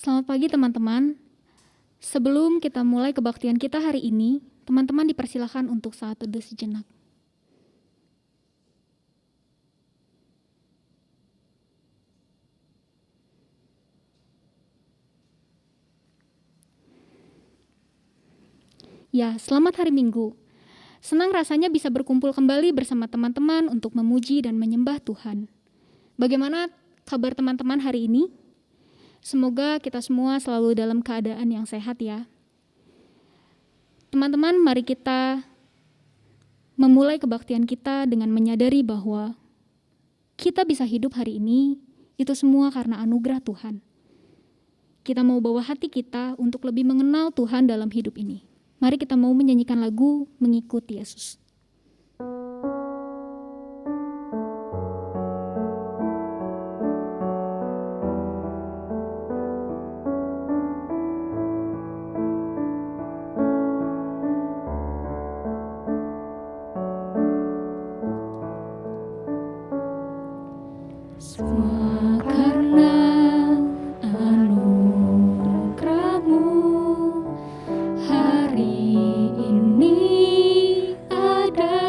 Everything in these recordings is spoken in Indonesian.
Selamat pagi teman-teman. Sebelum kita mulai kebaktian kita hari ini, teman-teman dipersilakan untuk saat teduh sejenak. Ya, selamat hari Minggu. Senang rasanya bisa berkumpul kembali bersama teman-teman untuk memuji dan menyembah Tuhan. Bagaimana kabar teman-teman hari ini? Semoga kita semua selalu dalam keadaan yang sehat ya. Teman-teman, mari kita memulai kebaktian kita dengan menyadari bahwa kita bisa hidup hari ini, itu semua karena anugerah Tuhan. Kita mau bawa hati kita untuk lebih mengenal Tuhan dalam hidup ini. Mari kita mau menyanyikan lagu Mengikuti Yesus. Semua karena anugerah-Mu hari ini ada,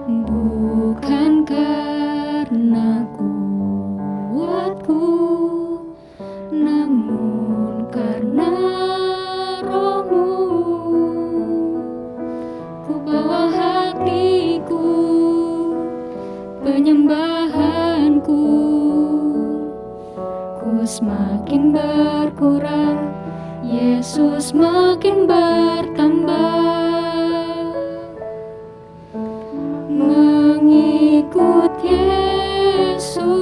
bukan karena kuatku, namun karena Roh-Mu. Ku bawa hatiku, penyembahanku, ku semakin berkurang, Yesus makin bertambah. Mengikut Yesus,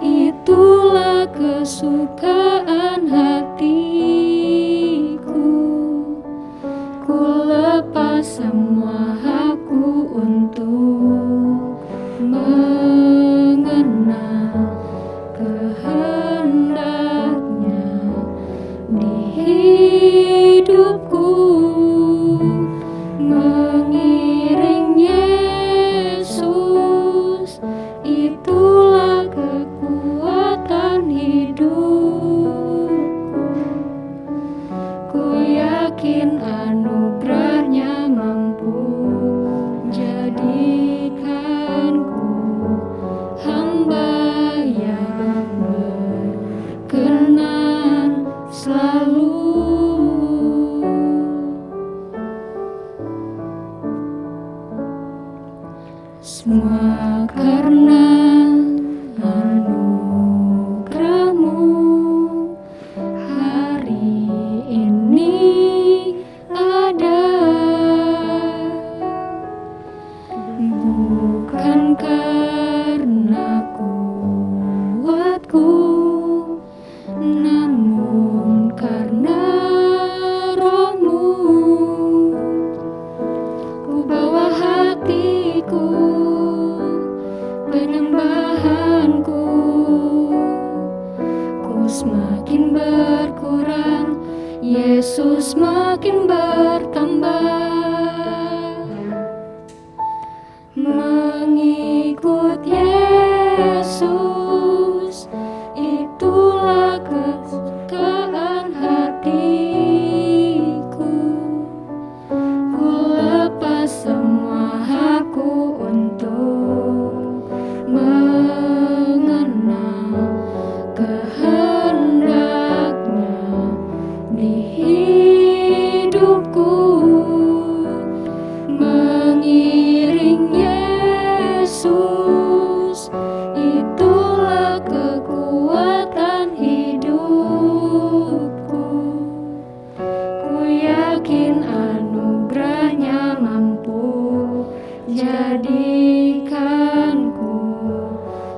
itulah kesukaan hatiku. Ku lepas semua hakku untuk mengenal kehendak-Nya di hidupku. Mengiring Yesus, itulah kekuatan hidupku. Ku yakin anugerah-Nya mampu jadikanku hamba yang berkenan selalu. Semua karena anugerah-Mu hari ini ada, bukan karena kuatku, namun karena Roh-Mu. Ku bawa hatiku, penyembahanku, ku semakin berkurang, Yesus makin bertambah. Mengikut Yesus, itulah kesukaan hatiku. Ku lepas semua hakku untuk mengenal kehendak-Nya di hidupku. Mengiring Yesus, itulah kekuatan hidupku. Ku yakin anugerah-Nya mampu jadikanku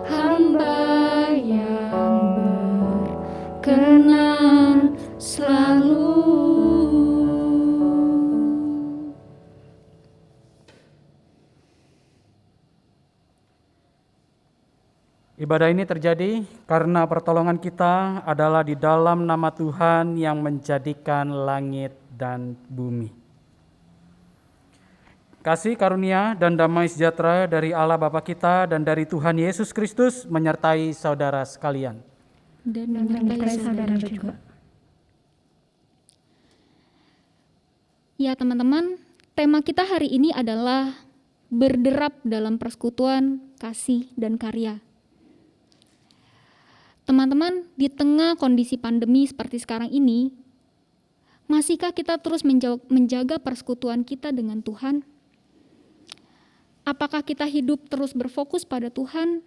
hamba yang berkenan selalu. Ibadah ini terjadi karena pertolongan kita adalah di dalam nama Tuhan yang menjadikan langit dan bumi. kasih karunia dan damai sejahtera dari Allah Bapa kita dan dari Tuhan Yesus Kristus menyertai saudara sekalian. Dan menyertai saudara juga. Ya teman-teman, tema kita hari ini adalah berderap dalam persekutuan, kasih, dan karya. Teman-teman, di tengah kondisi pandemi seperti sekarang ini, masihkah kita terus menjaga persekutuan kita dengan Tuhan? Apakah kita hidup terus berfokus pada Tuhan?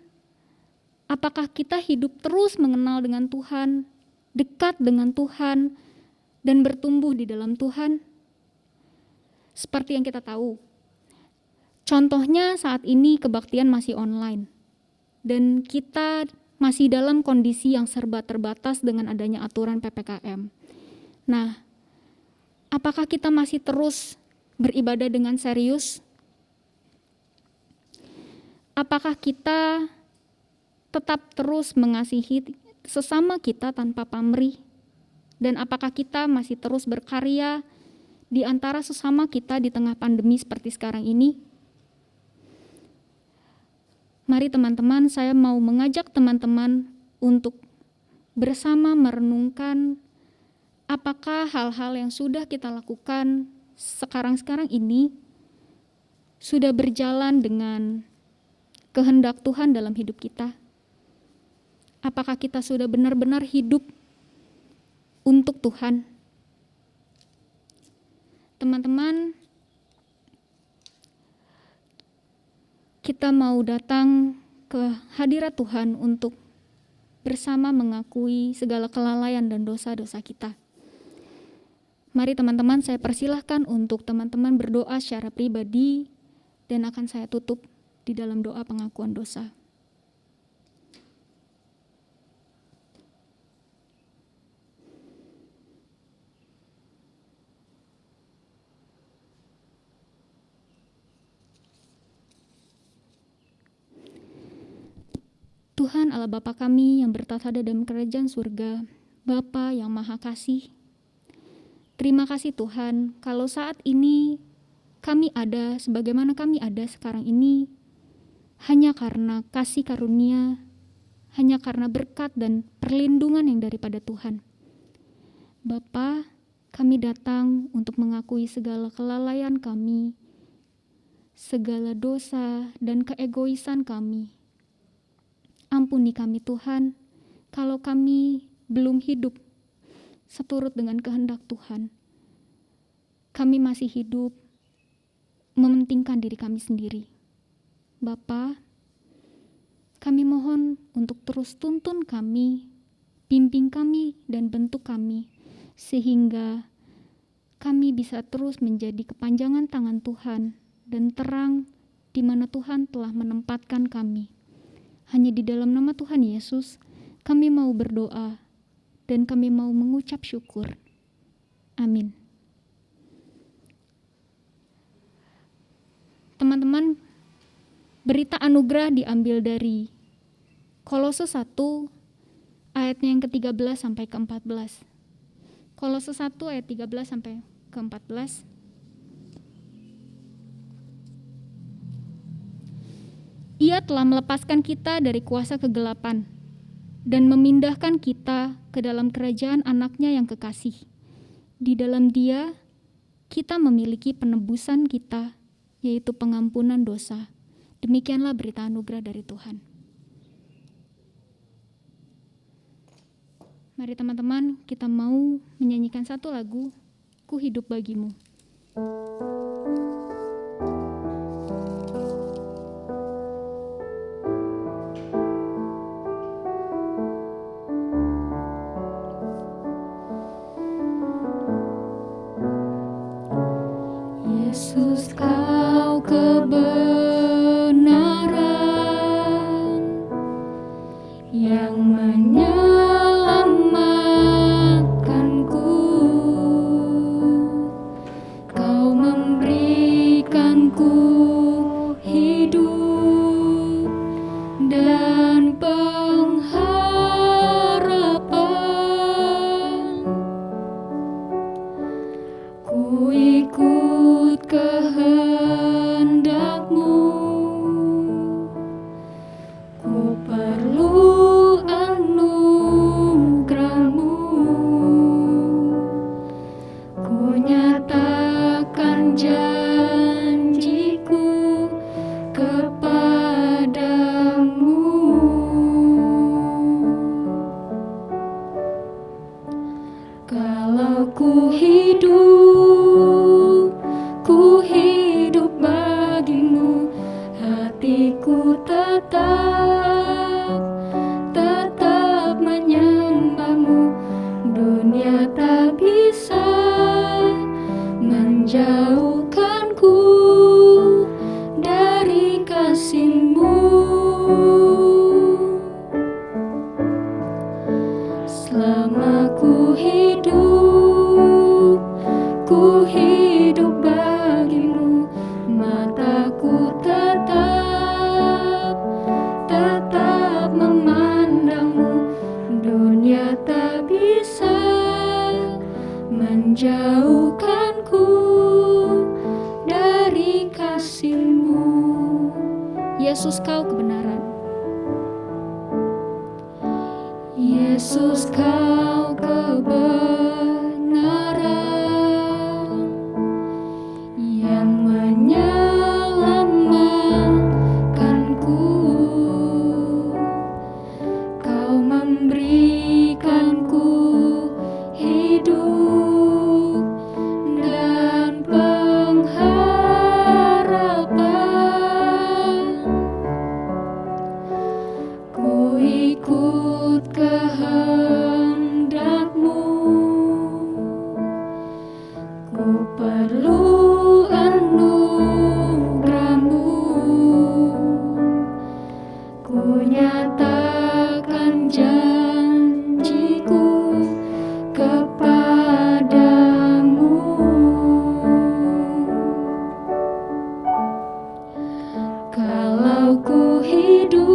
Apakah kita hidup terus mengenal dengan Tuhan, dekat dengan Tuhan, dan bertumbuh di dalam Tuhan? Seperti yang kita tahu, contohnya saat ini kebaktian masih online, dan kita masih dalam kondisi yang serba terbatas dengan adanya aturan PPKM. Nah, apakah kita masih terus beribadah dengan serius? Apakah kita tetap terus mengasihi sesama kita tanpa pamrih? Dan apakah kita masih terus berkarya di antara sesama kita di tengah pandemi seperti sekarang ini? Mari teman-teman, saya mau mengajak teman-teman untuk bersama merenungkan apakah hal-hal yang sudah kita lakukan sekarang ini sudah berjalan dengan kehendak Tuhan dalam hidup kita. Apakah kita sudah benar-benar hidup untuk Tuhan? Teman-teman, kita mau datang ke hadirat Tuhan untuk bersama mengakui segala kelalaian dan dosa-dosa kita. Mari teman-teman, saya persilahkan untuk teman-teman berdoa secara pribadi dan akan saya tutup di dalam doa pengakuan dosa. Tuhan Allah Bapa kami yang bertata dalam kerajaan surga, Bapa yang Maha Kasih, terima kasih Tuhan kalau saat ini kami ada sebagaimana kami ada sekarang ini, hanya karena kasih karunia, hanya karena berkat dan perlindungan yang daripada Tuhan. Bapa, kami datang untuk mengakui segala kelalaian kami, segala dosa dan keegoisan kami. Ampuni kami Tuhan, kalau kami belum hidup seturut dengan kehendak Tuhan. Kami masih hidup mementingkan diri kami sendiri. Bapa, kami mohon untuk terus tuntun kami, bimbing kami dan bentuk kami, sehingga kami bisa terus menjadi kepanjangan tangan Tuhan dan terang di mana Tuhan telah menempatkan kami. Hanya di dalam nama Tuhan Yesus, kami mau berdoa dan kami mau mengucap syukur. Amin. Teman-teman, berita anugerah diambil dari Kolose 1 ayatnya yang ke-13 sampai ke-14. Kolose 1 ayat 13 sampai ke-14. Ia telah melepaskan kita dari kuasa kegelapan dan memindahkan kita ke dalam kerajaan anaknya yang kekasih. Di dalam Dia, kita memiliki penebusan kita, yaitu pengampunan dosa. Demikianlah berita anugerah dari Tuhan. Mari teman-teman, kita mau menyanyikan satu lagu, Ku Hidup Bagimu. Yesus, Kau kebenaran yang menyelamatkanku. Kau memberikanku hidup dan pengharapan. Ku ikut ke Kalau ku hidup bagimu, hatiku tetap menyembahmu. Dunia tak bisa menjauhkanku dari kasih-Mu. Selama ku hidup bagimu, mataku tetap memandangmu. Dunia tak bisa menjauhkanku dari kasih-Mu. Yesus, Kau kebenaran. Yesus, Kau kebenaran yang menyelamatkanku. Kau memberikanku hidup dan pengharapan. Ku ikut kehendak-Mu. Ku perlu anugerah-Mu. Ku nyatakan janjiku kepadamu. Kalau ku hidup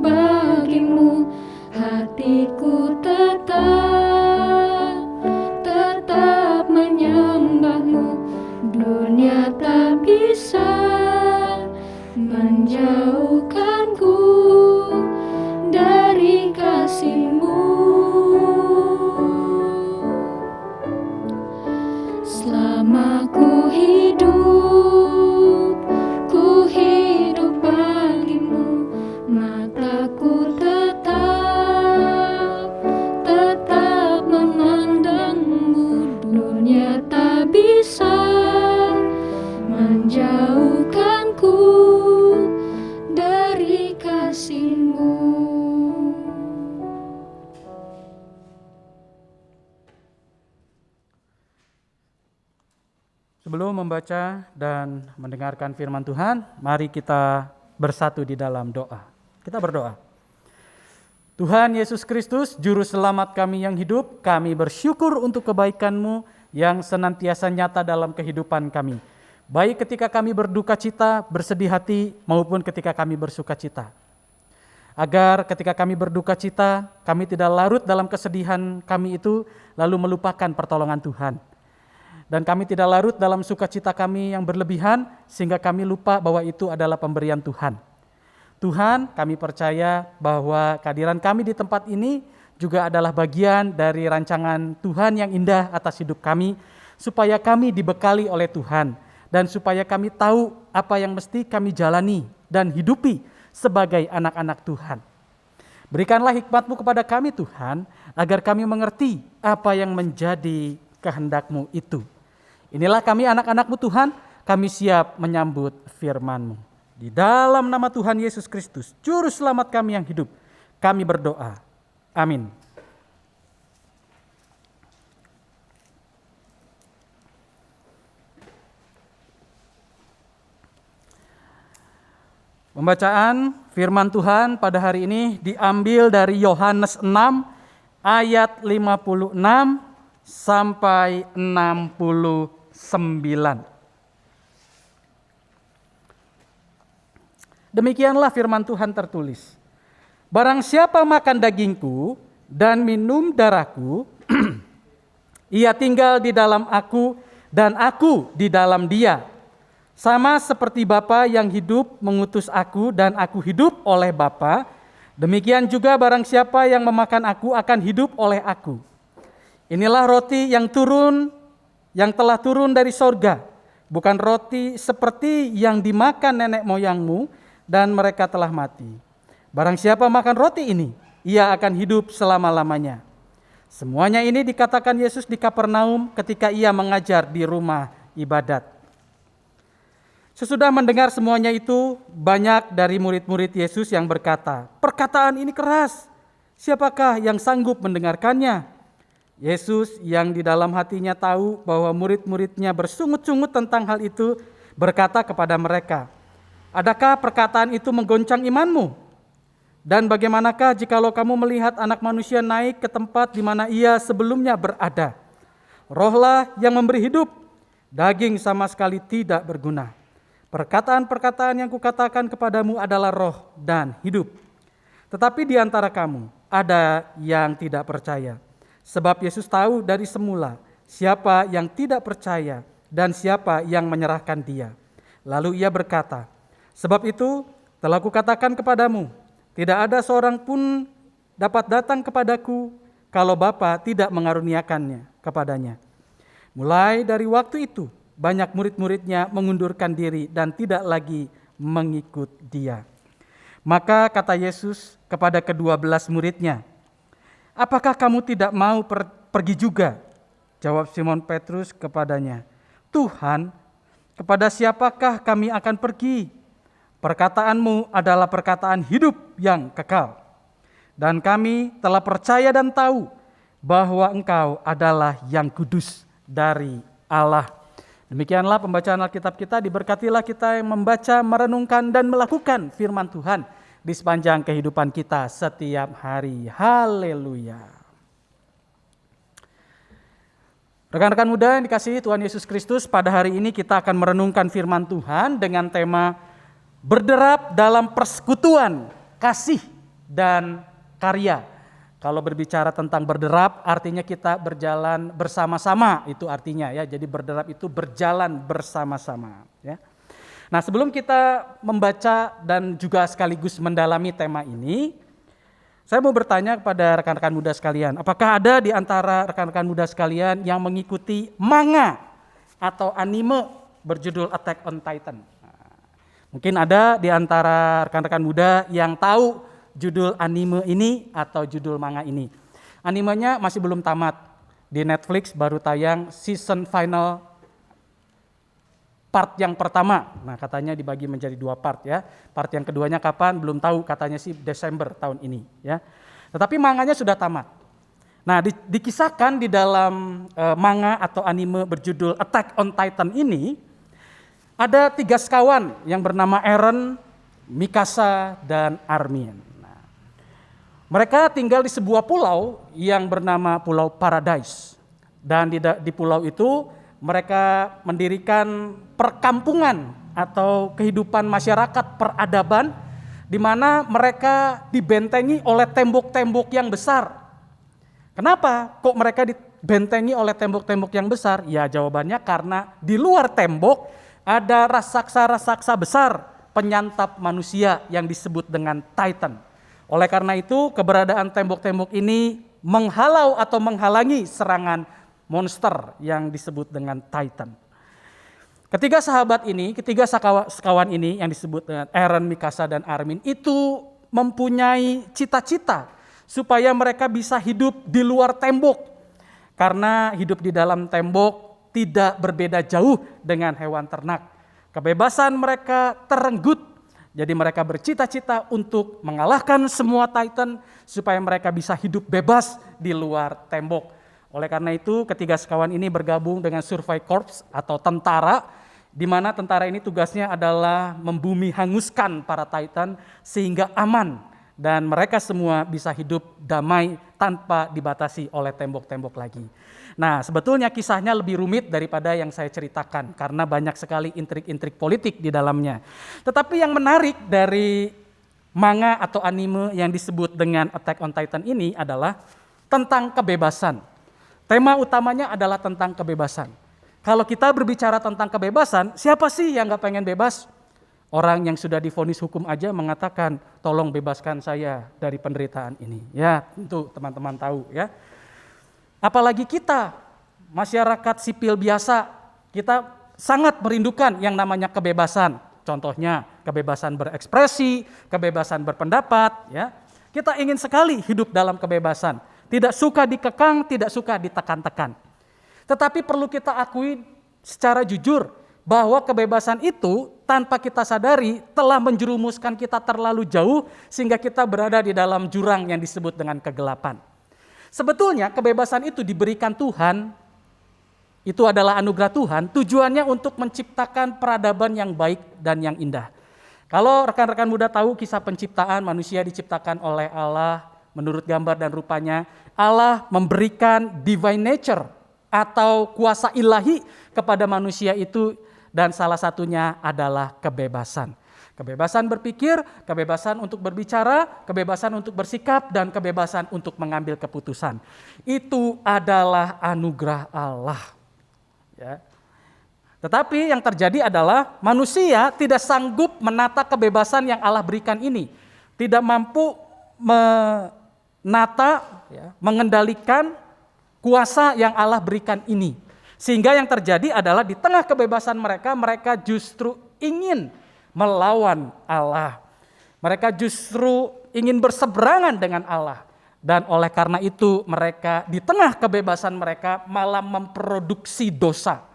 bagimu, hatiku tetap menyembahmu. Dunia tak bisa menjauhkanku dari kasih-Mu. Selama ku hidup bagimu, mataku tetap memandangmu. Dunia tak bisa menjauhkanku dari kasih-Mu. Sebelum membaca dan mendengarkan firman Tuhan, mari kita bersatu di dalam doa. Kita berdoa. Tuhan Yesus Kristus, Juru Selamat kami yang hidup, kami bersyukur untuk kebaikan-Mu yang senantiasa nyata dalam kehidupan kami. Baik ketika kami berduka cita, bersedih hati, maupun ketika kami bersuka cita. Agar ketika kami berduka cita, kami tidak larut dalam kesedihan kami itu, lalu melupakan pertolongan Tuhan. Dan kami tidak larut dalam sukacita kami yang berlebihan, sehingga kami lupa bahwa itu adalah pemberian Tuhan. Tuhan, kami percaya bahwa kehadiran kami di tempat ini juga adalah bagian dari rancangan Tuhan yang indah atas hidup kami, supaya kami dibekali oleh Tuhan, dan supaya kami tahu apa yang mesti kami jalani dan hidupi sebagai anak-anak Tuhan. Berikanlah hikmat-Mu kepada kami Tuhan, agar kami mengerti apa yang menjadi kehendak-Mu itu. Inilah kami anak-anak-Mu Tuhan, kami siap menyambut firman-Mu. Di dalam nama Tuhan Yesus Kristus, Juru Selamat kami yang hidup, kami berdoa. Amin. Pembacaan firman Tuhan pada hari ini diambil dari Yohanes 6 ayat 56 sampai 69. Demikianlah firman Tuhan tertulis. Barang siapa makan dagingku dan minum darahku, ia tinggal di dalam aku dan aku di dalam dia. Sama seperti Bapa yang hidup mengutus aku dan aku hidup oleh Bapa, demikian juga barang siapa yang memakan aku akan hidup oleh aku. Inilah roti yang telah turun dari sorga, bukan roti seperti yang dimakan nenek moyangmu dan mereka telah mati. Barang siapa makan roti ini, ia akan hidup selama-lamanya. Semuanya ini dikatakan Yesus di Kapernaum ketika ia mengajar di rumah ibadat. Sesudah mendengar semuanya itu, banyak dari murid-murid Yesus yang berkata, "Perkataan ini keras, siapakah yang sanggup mendengarkannya?" Yesus yang di dalam hatinya tahu bahwa murid-muridnya bersungut-sungut tentang hal itu, berkata kepada mereka, "Adakah perkataan itu menggoncang imanmu? Dan bagaimanakah jikalau kamu melihat Anak Manusia naik ke tempat di mana ia sebelumnya berada? Rohlah yang memberi hidup, daging sama sekali tidak berguna. Perkataan-perkataan yang kukatakan kepadamu adalah roh dan hidup. Tetapi di antara kamu ada yang tidak percaya." Sebab Yesus tahu dari semula siapa yang tidak percaya dan siapa yang menyerahkan dia. Lalu ia berkata, "Sebab itu telah kukatakan kepadamu, tidak ada seorang pun dapat datang kepadaku kalau Bapa tidak mengaruniakannya kepadanya." Mulai dari waktu itu, banyak murid-muridnya mengundurkan diri dan tidak lagi mengikut dia. Maka kata Yesus kepada ke-12 muridnya, "Apakah kamu tidak mau pergi juga?" Jawab Simon Petrus kepadanya, "Tuhan, kepada siapakah kami akan pergi? Perkataanmu adalah perkataan hidup yang kekal. Dan kami telah percaya dan tahu bahwa Engkau adalah yang kudus dari Allah." Demikianlah pembacaan Alkitab kita. Diberkatilah kita yang membaca, merenungkan, dan melakukan firman Tuhan di sepanjang kehidupan kita setiap hari. Haleluya. Rekan-rekan muda yang dikasihi Tuhan Yesus Kristus, pada hari ini kita akan merenungkan firman Tuhan dengan tema berderap dalam persekutuan, kasih, dan karya. Kalau berbicara tentang berderap, artinya kita berjalan bersama-sama, itu artinya ya. Jadi berderap itu berjalan bersama-sama, ya. Nah, sebelum kita membaca dan juga sekaligus mendalami tema ini, saya mau bertanya kepada rekan-rekan muda sekalian, apakah ada di antara rekan-rekan muda sekalian yang mengikuti manga atau anime berjudul Attack on Titan? Mungkin ada di antara rekan-rekan muda yang tahu judul anime ini atau judul manga ini. Animenya masih belum tamat. Di Netflix baru tayang season final part yang pertama. Nah, katanya dibagi menjadi 2 part ya. Part yang keduanya kapan? Belum tahu, katanya sih Desember tahun ini ya. Tetapi manganya sudah tamat. Nah, dikisahkan di dalam manga atau anime berjudul Attack on Titan ini, ada 3 sekawan yang bernama Eren, Mikasa, dan Armin. Nah, mereka tinggal di sebuah pulau yang bernama Pulau Paradise. Dan di pulau itu mereka mendirikan perkampungan atau kehidupan masyarakat peradaban di mana mereka dibentengi oleh tembok-tembok yang besar. Kenapa kok mereka dibentengi oleh tembok-tembok yang besar? Ya, jawabannya karena di luar tembok ada raksasa-raksasa besar penyantap manusia yang disebut dengan Titan. Oleh karena itu, keberadaan tembok-tembok ini menghalau atau menghalangi serangan monster yang disebut dengan Titan. Ketiga sekawan ini yang disebut dengan Eren, Mikasa, dan Armin itu mempunyai cita-cita supaya mereka bisa hidup di luar tembok. Karena hidup di dalam tembok tidak berbeda jauh dengan hewan ternak. Kebebasan mereka terenggut. Jadi mereka bercita-cita untuk mengalahkan semua Titan supaya mereka bisa hidup bebas di luar tembok. Oleh karena itu, ketiga sekawan ini bergabung dengan Survey Corps atau tentara, di mana tentara ini tugasnya adalah membumi hanguskan para Titan sehingga aman dan mereka semua bisa hidup damai tanpa dibatasi oleh tembok-tembok lagi. Nah, sebetulnya kisahnya lebih rumit daripada yang saya ceritakan karena banyak sekali intrik-intrik politik di dalamnya. Tetapi yang menarik dari manga atau anime yang disebut dengan Attack on Titan ini adalah tentang kebebasan. Tema utamanya adalah tentang kebebasan. Kalau kita berbicara tentang kebebasan, siapa sih yang gak pengen bebas? Orang yang sudah divonis hukum aja mengatakan, tolong bebaskan saya dari penderitaan ini. Ya, tentu teman-teman tahu ya. Apalagi kita, masyarakat sipil biasa, kita sangat merindukan yang namanya kebebasan. Contohnya kebebasan berekspresi, kebebasan berpendapat, ya. Kita ingin sekali hidup dalam kebebasan. Tidak suka dikekang, tidak suka ditekan-tekan. Tetapi perlu kita akui secara jujur bahwa kebebasan itu tanpa kita sadari telah menjerumuskan kita terlalu jauh sehingga kita berada di dalam jurang yang disebut dengan kegelapan. Sebetulnya kebebasan itu diberikan Tuhan, itu adalah anugerah Tuhan, tujuannya untuk menciptakan peradaban yang baik dan yang indah. Kalau rekan-rekan muda tahu kisah penciptaan, manusia diciptakan oleh Allah menurut gambar dan rupanya. Allah memberikan divine nature atau kuasa ilahi kepada manusia itu, dan salah satunya adalah kebebasan. Kebebasan berpikir, kebebasan untuk berbicara, kebebasan untuk bersikap, dan kebebasan untuk mengambil keputusan. Itu adalah anugerah Allah. Ya. Tetapi yang terjadi adalah manusia tidak sanggup menata kebebasan yang Allah berikan ini. Tidak mampu menata, mengendalikan kuasa yang Allah berikan ini. Sehingga yang terjadi adalah di tengah kebebasan mereka, mereka justru ingin melawan Allah. Mereka justru ingin berseberangan dengan Allah. Dan oleh karena itu mereka di tengah kebebasan mereka malah memproduksi dosa.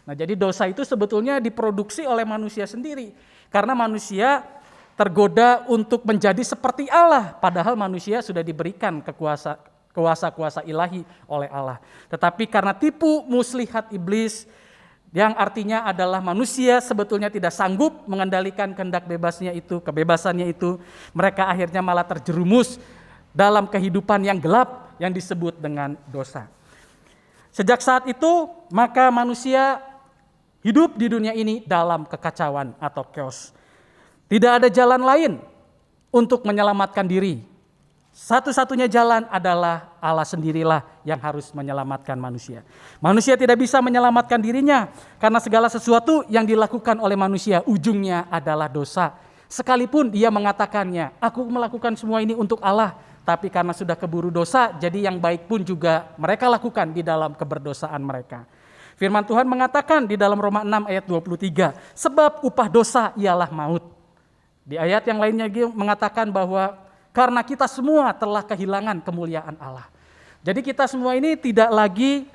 Nah, jadi dosa itu sebetulnya diproduksi oleh manusia sendiri. Karena manusia tergoda untuk menjadi seperti Allah. Padahal manusia sudah diberikan kuasa-kuasa ilahi oleh Allah. Tetapi karena tipu muslihat iblis, yang artinya adalah manusia sebetulnya tidak sanggup mengendalikan kehendak bebasnya itu, kebebasannya itu, mereka akhirnya malah terjerumus dalam kehidupan yang gelap yang disebut dengan dosa. Sejak saat itu, maka manusia hidup di dunia ini dalam kekacauan atau chaos. Tidak ada jalan lain untuk menyelamatkan diri. Satu-satunya jalan adalah Allah sendirilah yang harus menyelamatkan manusia. Manusia tidak bisa menyelamatkan dirinya karena segala sesuatu yang dilakukan oleh manusia ujungnya adalah dosa. Sekalipun dia mengatakannya, aku melakukan semua ini untuk Allah, tapi karena sudah keburu dosa, jadi yang baik pun juga mereka lakukan di dalam keberdosaan mereka. Firman Tuhan mengatakan di dalam Roma 6 ayat 23, sebab upah dosa ialah maut. Di ayat yang lainnya mengatakan bahwa karena kita semua telah kehilangan kemuliaan Allah. Jadi kita semua ini tidak lagi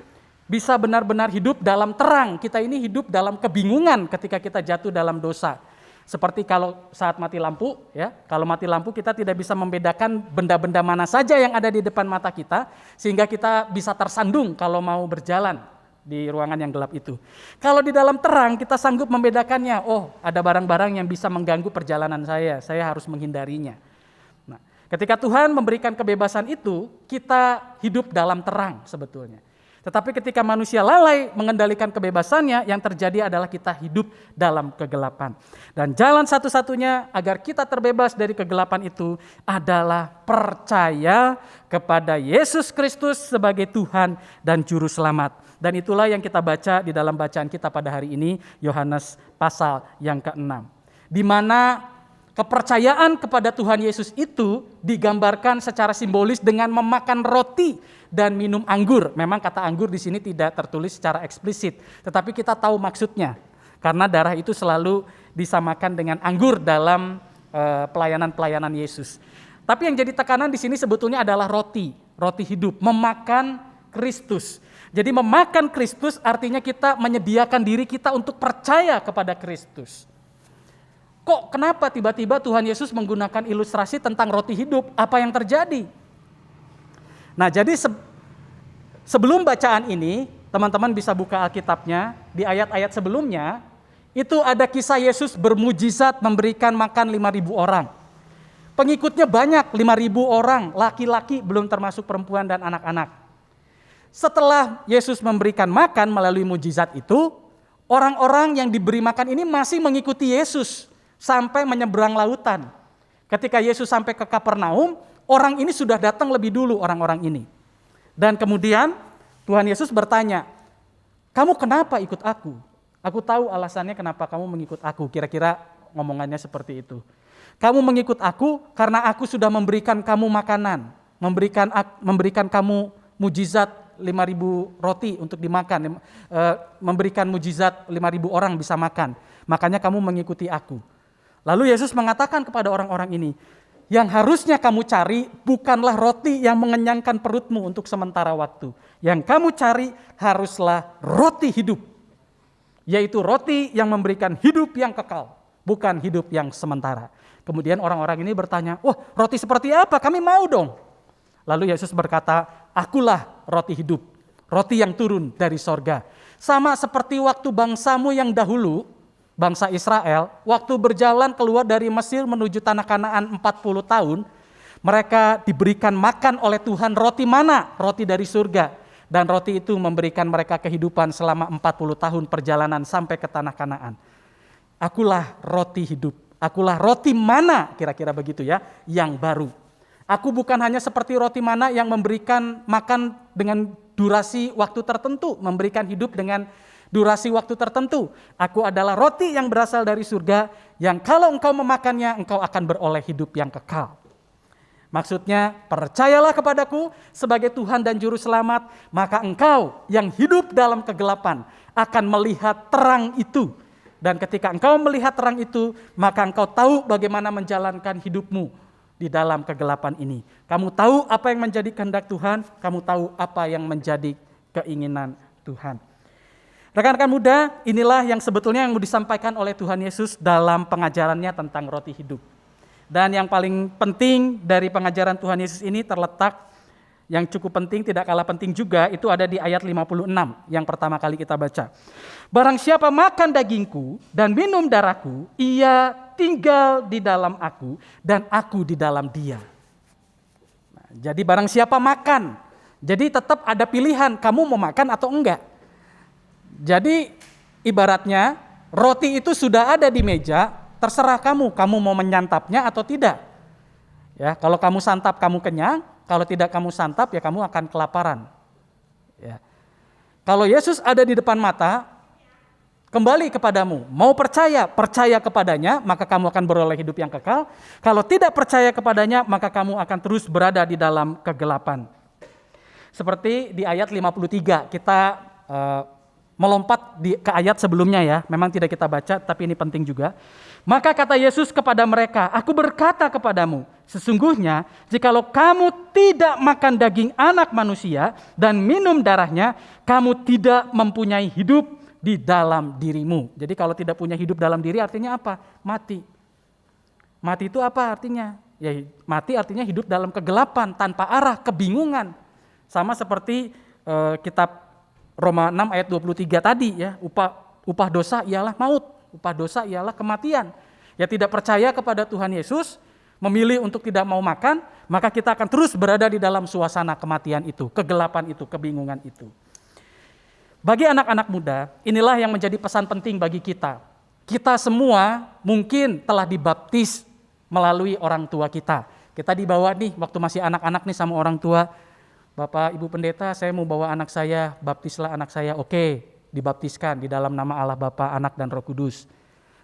bisa benar-benar hidup dalam terang. Kita ini hidup dalam kebingungan ketika kita jatuh dalam dosa. Seperti kalau saat mati lampu, ya, kalau mati lampu kita tidak bisa membedakan benda-benda mana saja yang ada di depan mata kita, sehingga kita bisa tersandung kalau mau berjalan di ruangan yang gelap itu. Kalau di dalam terang kita sanggup membedakannya, oh ada barang-barang yang bisa mengganggu perjalanan saya harus menghindarinya. Nah, ketika Tuhan memberikan kebebasan itu, kita hidup dalam terang sebetulnya. Tetapi ketika manusia lalai mengendalikan kebebasannya, yang terjadi adalah kita hidup dalam kegelapan. Dan jalan satu-satunya agar kita terbebas dari kegelapan itu adalah percaya kepada Yesus Kristus sebagai Tuhan dan Juru Selamat. Dan itulah yang kita baca di dalam bacaan kita pada hari ini, Yohanes pasal yang ke-6. Di mana kepercayaan kepada Tuhan Yesus itu digambarkan secara simbolis dengan memakan roti dan minum anggur. Memang kata anggur di sini tidak tertulis secara eksplisit, tetapi kita tahu maksudnya. Karena darah itu selalu disamakan dengan anggur dalam pelayanan-pelayanan Yesus. Tapi yang jadi tekanan di sini sebetulnya adalah roti hidup, memakan Kristus. Jadi memakan Kristus artinya kita menyediakan diri kita untuk percaya kepada Kristus. Kok kenapa tiba-tiba Tuhan Yesus menggunakan ilustrasi tentang roti hidup? Apa yang terjadi? Nah, jadi sebelum bacaan ini, teman-teman bisa buka Alkitabnya, di ayat-ayat sebelumnya, itu ada kisah Yesus bermujizat memberikan makan 5.000 orang. Pengikutnya banyak, 5.000 orang, laki-laki belum termasuk perempuan dan anak-anak. Setelah Yesus memberikan makan melalui mujizat itu, orang-orang yang diberi makan ini masih mengikuti Yesus sampai menyeberang lautan. Ketika Yesus sampai ke Kapernaum, orang ini sudah datang lebih dulu, orang-orang ini. Dan kemudian Tuhan Yesus bertanya, kamu kenapa ikut aku? Aku tahu alasannya kenapa kamu mengikut aku. Kira-kira ngomongannya seperti itu. Kamu mengikut aku karena aku sudah memberikan kamu makanan, memberikan kamu mujizat 5.000 roti untuk dimakan, memberikan mujizat 5.000 orang bisa makan. Makanya kamu mengikuti aku. Lalu Yesus mengatakan kepada orang-orang ini, Yang harusnya kamu cari bukanlah roti yang mengenyangkan perutmu untuk sementara waktu. Yang kamu cari haruslah roti hidup. Yaitu roti yang memberikan hidup yang kekal, bukan hidup yang sementara. Kemudian orang-orang ini bertanya, "Wah, roti seperti apa? Kami mau dong." Lalu Yesus berkata, "Akulah roti hidup, roti yang turun dari sorga." Sama seperti waktu bangsamu yang dahulu, bangsa Israel, waktu berjalan keluar dari Mesir menuju tanah Kanaan 40 tahun, mereka diberikan makan oleh Tuhan roti mana? Roti dari surga. Dan roti itu memberikan mereka kehidupan selama 40 tahun perjalanan sampai ke tanah Kanaan. Akulah roti hidup. Akulah roti mana? Kira-kira begitu ya, yang baru. Aku bukan hanya seperti roti mana yang memberikan makan dengan durasi waktu tertentu, memberikan hidup dengan durasi waktu tertentu. Aku adalah roti yang berasal dari surga, yang kalau engkau memakannya, engkau akan beroleh hidup yang kekal. Maksudnya, percayalah kepadaku sebagai Tuhan dan Juru Selamat, maka engkau yang hidup dalam kegelapan akan melihat terang itu. Dan ketika engkau melihat terang itu, maka engkau tahu bagaimana menjalankan hidupmu di dalam kegelapan ini. Kamu tahu apa yang menjadi kehendak Tuhan, kamu tahu apa yang menjadi keinginan Tuhan. Rekan-rekan muda, inilah yang sebetulnya yang mau disampaikan oleh Tuhan Yesus dalam pengajarannya tentang roti hidup. Dan yang paling penting dari pengajaran Tuhan Yesus ini terletak, yang cukup penting, tidak kalah penting juga, itu ada di ayat 56 yang pertama kali kita baca. Barang siapa makan dagingku dan minum darahku, ia tinggal di dalam aku dan aku di dalam dia. Nah, jadi barang siapa makan, jadi tetap ada pilihan kamu mau makan atau enggak. Jadi ibaratnya roti itu sudah ada di meja, terserah kamu mau menyantapnya atau tidak. Ya, kalau kamu santap kamu kenyang, kalau tidak kamu santap ya kamu akan kelaparan. Ya. Kalau Yesus ada di depan mata, kembali kepadamu, mau percaya kepadanya, maka kamu akan beroleh hidup yang kekal. Kalau tidak percaya kepadanya, maka kamu akan terus berada di dalam kegelapan. Seperti di ayat 53, kita melompat ke ayat sebelumnya ya, memang tidak kita baca tapi ini penting juga. Maka kata Yesus kepada mereka, "Aku berkata kepadamu, sesungguhnya jikalau kamu tidak makan daging anak manusia dan minum darahnya, kamu tidak mempunyai hidup di dalam dirimu." Jadi kalau tidak punya hidup dalam diri artinya apa? Mati. Mati itu apa artinya? Ya, mati artinya hidup dalam kegelapan, tanpa arah, kebingungan. Sama seperti kitab Roma 6 ayat 23 tadi ya, upah dosa ialah maut, upah dosa ialah kematian. Ya tidak percaya kepada Tuhan Yesus, memilih untuk tidak mau makan, maka kita akan terus berada di dalam suasana kematian itu, kegelapan itu, kebingungan itu. Bagi anak-anak muda, inilah yang menjadi pesan penting bagi kita. Kita semua mungkin telah dibaptis melalui orang tua kita. Kita dibawa nih waktu masih anak-anak nih sama orang tua, "Bapak, Ibu Pendeta, saya mau bawa anak saya, baptislah anak saya." Oke, dibaptiskan di dalam nama Allah Bapa, Anak, dan Roh Kudus.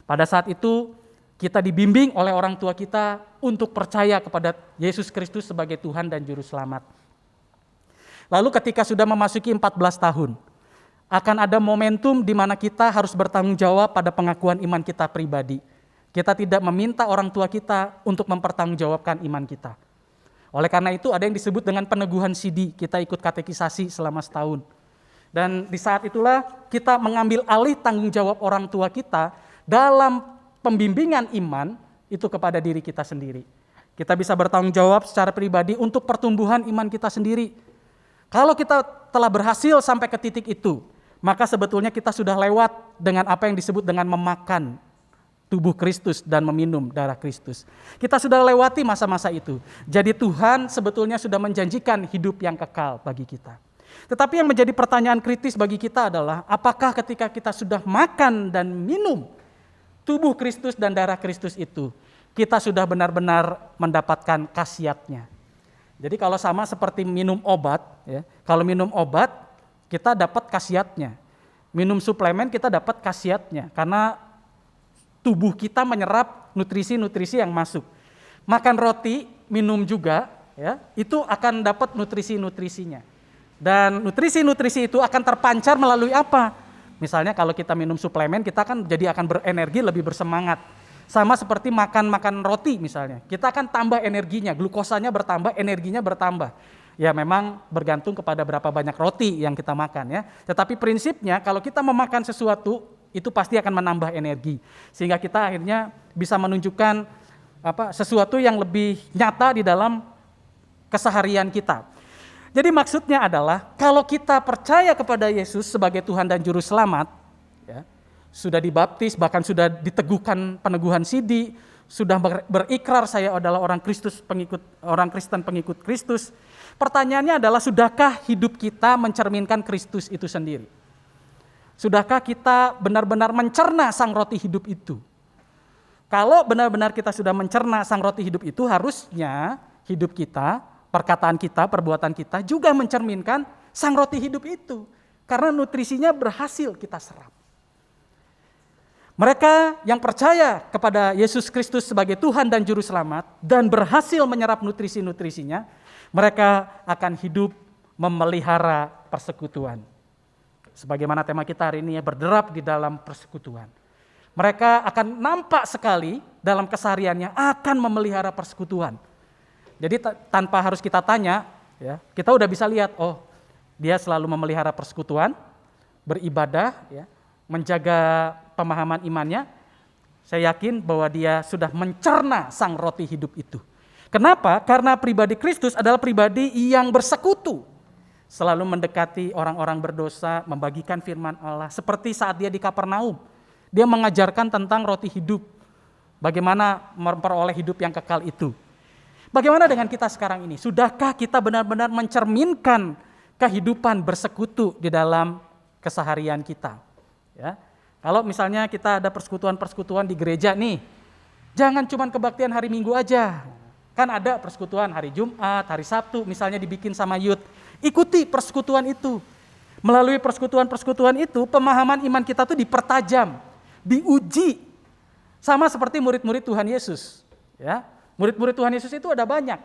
Pada saat itu, kita dibimbing oleh orang tua kita untuk percaya kepada Yesus Kristus sebagai Tuhan dan Juru Selamat. Lalu ketika sudah memasuki 14 tahun, akan ada momentum di mana kita harus bertanggung jawab pada pengakuan iman kita pribadi. Kita tidak meminta orang tua kita untuk mempertanggungjawabkan iman kita. Oleh karena itu ada yang disebut dengan peneguhan sidi, kita ikut katekisasi selama setahun. Dan di saat itulah kita mengambil alih tanggung jawab orang tua kita dalam pembimbingan iman itu kepada diri kita sendiri. Kita bisa bertanggung jawab secara pribadi untuk pertumbuhan iman kita sendiri. Kalau kita telah berhasil sampai ke titik itu, maka sebetulnya kita sudah lewat dengan apa yang disebut dengan memakan tubuh Kristus dan meminum darah Kristus. Kita sudah lewati masa-masa itu. Jadi Tuhan sebetulnya sudah menjanjikan hidup yang kekal bagi kita. Tetapi yang menjadi pertanyaan kritis bagi kita adalah, apakah ketika kita sudah makan dan minum tubuh Kristus dan darah Kristus itu, kita sudah benar-benar mendapatkan khasiatnya? Jadi kalau sama seperti minum obat, ya, kalau minum obat kita dapat khasiatnya. Minum suplemen kita dapat khasiatnya, karena tubuh kita menyerap nutrisi-nutrisi yang masuk. Makan roti, minum juga, ya, itu akan dapat nutrisi-nutrisinya. Dan nutrisi-nutrisi itu akan terpancar melalui apa? Misalnya kalau kita minum suplemen, kita kan jadi akan berenergi, lebih bersemangat. Sama seperti makan roti misalnya. Kita akan tambah energinya, glukosanya bertambah, energinya bertambah. Ya memang bergantung kepada berapa banyak roti yang kita makan ya. Tetapi prinsipnya kalau kita memakan sesuatu itu pasti akan menambah energi. Sehingga kita akhirnya bisa menunjukkan sesuatu yang lebih nyata di dalam keseharian kita. Jadi maksudnya adalah kalau kita percaya kepada Yesus sebagai Tuhan dan Juru Selamat, ya, sudah dibaptis, bahkan sudah diteguhkan peneguhan sidi, sudah berikrar saya adalah orang Kristen pengikut Kristus. Pertanyaannya adalah sudahkah hidup kita mencerminkan Kristus itu sendiri? Sudahkah kita benar-benar mencerna sang roti hidup itu? Kalau benar-benar kita sudah mencerna sang roti hidup itu, harusnya hidup kita, perkataan kita, perbuatan kita juga mencerminkan sang roti hidup itu. Karena nutrisinya berhasil kita serap. Mereka yang percaya kepada Yesus Kristus sebagai Tuhan dan Juru Selamat dan berhasil menyerap nutrisi-nutrisinya, mereka akan hidup memelihara persekutuan. Sebagaimana tema kita hari ini ya, berderap di dalam persekutuan. Mereka akan nampak sekali dalam kesehariannya akan memelihara persekutuan. Jadi tanpa harus kita tanya, ya, kita udah bisa lihat, oh dia selalu memelihara persekutuan, beribadah, ya, menjaga pemahaman imannya. Saya yakin bahwa dia sudah mencerna sang roti hidup itu. Kenapa? Karena pribadi Kristus adalah pribadi yang bersekutu. Selalu mendekati orang-orang berdosa, membagikan firman Allah. Seperti saat dia di Kapernaum. Dia mengajarkan tentang roti hidup. Bagaimana memperoleh hidup yang kekal itu. Bagaimana dengan kita sekarang ini? Sudahkah kita benar-benar mencerminkan kehidupan bersekutu di dalam keseharian kita? Ya. Kalau misalnya kita ada persekutuan-persekutuan di gereja nih, jangan cuma kebaktian hari Minggu aja. Kan ada persekutuan hari Jumat, hari Sabtu, misalnya dibikin sama youth. Ikuti persekutuan itu. Melalui persekutuan-persekutuan itu, pemahaman iman kita tuh dipertajam, diuji. Sama seperti murid-murid Tuhan Yesus. Ya, murid-murid Tuhan Yesus itu ada banyak.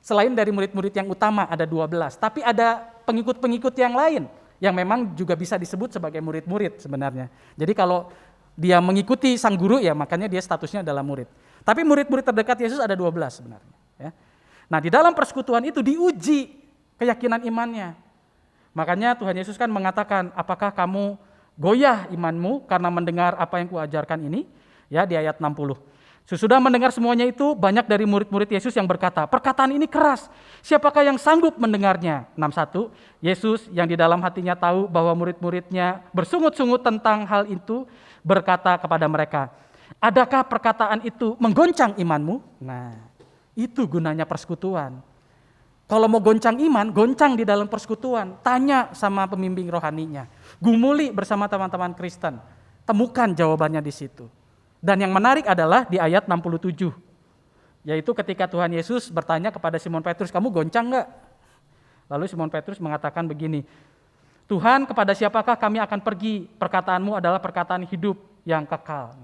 Selain dari murid-murid yang utama ada 12, tapi ada pengikut-pengikut yang lain yang memang juga bisa disebut sebagai murid-murid sebenarnya. Jadi kalau dia mengikuti sang guru ya makanya dia statusnya adalah murid. Tapi murid-murid terdekat Yesus ada 12 sebenarnya. Ya. Nah di dalam persekutuan itu diuji keyakinan imannya. Makanya Tuhan Yesus kan mengatakan, apakah kamu goyah imanmu karena mendengar apa yang kuajarkan ini? Ya di ayat 60. Sesudah mendengar semuanya itu, banyak dari murid-murid Yesus yang berkata, perkataan ini keras, siapakah yang sanggup mendengarnya? 61, Yesus yang di dalam hatinya tahu bahwa murid-muridnya bersungut-sungut tentang hal itu, berkata kepada mereka, adakah perkataan itu menggoncang imanmu? Nah, itu gunanya persekutuan. Kalau mau goncang iman, goncang di dalam persekutuan, tanya sama pembimbing rohaninya, gumuli bersama teman-teman Kristen, temukan jawabannya di situ. Dan yang menarik adalah di ayat 67, yaitu ketika Tuhan Yesus bertanya kepada Simon Petrus, kamu goncang enggak? Lalu Simon Petrus mengatakan begini, Tuhan kepada siapakah kami akan pergi? Perkataanmu adalah perkataan hidup yang kekal.